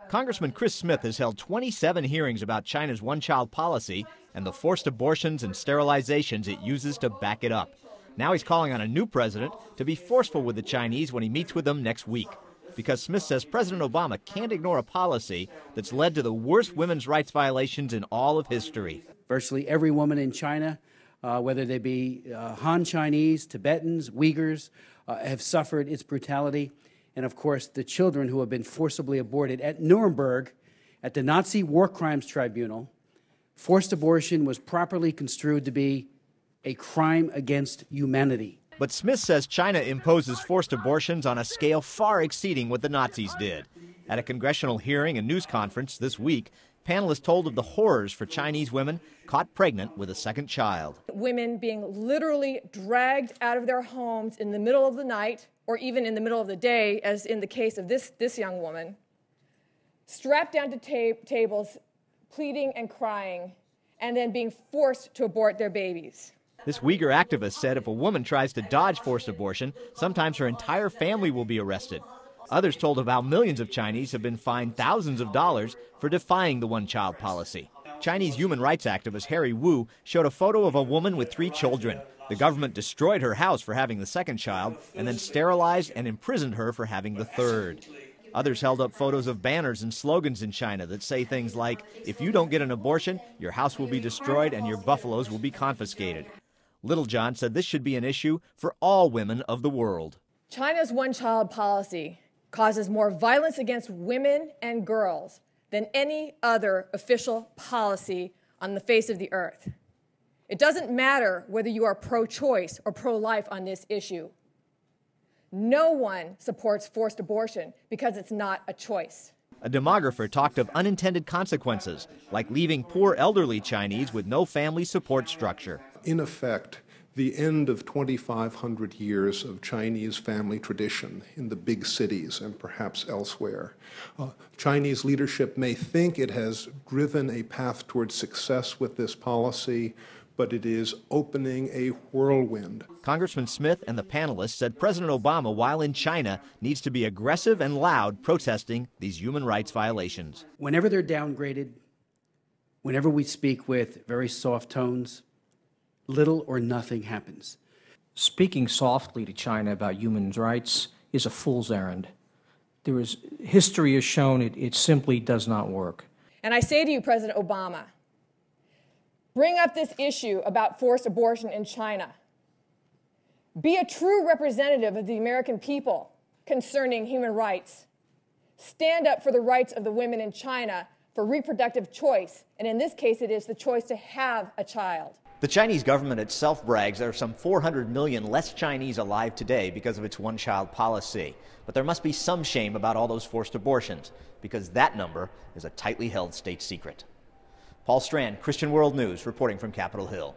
Congressman Chris Smith has held 27 hearings about China's one-child policy and the forced abortions and sterilizations it uses to back it up. Now he's calling on a new president to be forceful with the Chinese when he meets with them next week, because Smith says President Obama can't ignore a policy that's led to the worst women's rights violations in all of history. Virtually every woman in China, whether they be Han Chinese, Tibetans, Uyghurs, have suffered its brutality. And, of course, the children who have been forcibly aborted at Nuremberg, at the Nazi War Crimes Tribunal, forced abortion was properly construed to be a crime against humanity. But Smith says China imposes forced abortions on a scale far exceeding what the Nazis did. At a congressional hearing and news conference this week, panelists told of the horrors for Chinese women caught pregnant with a second child. Women being literally dragged out of their homes in the middle of the night, or even in the middle of the day, as in the case of this young woman, strapped down to tables, pleading and crying, and then being forced to abort their babies. This Uyghur activist said if a woman tries to dodge forced abortion, sometimes her entire family will be arrested. Others told of how millions of Chinese have been fined thousands of dollars for defying the one-child policy. Chinese human rights activist Harry Wu showed a photo of a woman with 3 children. The government destroyed her house for having the second child and then sterilized and imprisoned her for having the third. Others held up photos of banners and slogans in China that say things like, if you don't get an abortion, your house will be destroyed and your buffaloes will be confiscated. Littlejohn said this should be an issue for all women of the world. China's one-child policy causes more violence against women and girls than any other official policy on the face of the earth. It doesn't matter whether you are pro-choice or pro-life on this issue. No one supports forced abortion because it's not a choice. A demographer talked of unintended consequences, like leaving poor elderly Chinese with no family support structure. In effect, the end of 2,500 years of Chinese family tradition in the big cities and perhaps elsewhere. Chinese leadership may think it has driven a path towards success with this policy, but it is opening a whirlwind. Congressman Smith and the panelists said President Obama, while in China, needs to be aggressive and loud protesting these human rights violations. Whenever they're downgraded, whenever we speak with very soft tones, little or nothing happens. Speaking softly to China about human rights is a fool's errand. History has shown it simply does not work. And I say to you, President Obama, bring up this issue about forced abortion in China. Be a true representative of the American people concerning human rights. Stand up for the rights of the women in China for reproductive choice, and in this case it is the choice to have a child. The Chinese government itself brags there are some 400 million less Chinese alive today because of its one-child policy. But there must be some shame about all those forced abortions, because that number is a tightly held state secret. Paul Strand, Christian World News, reporting from Capitol Hill.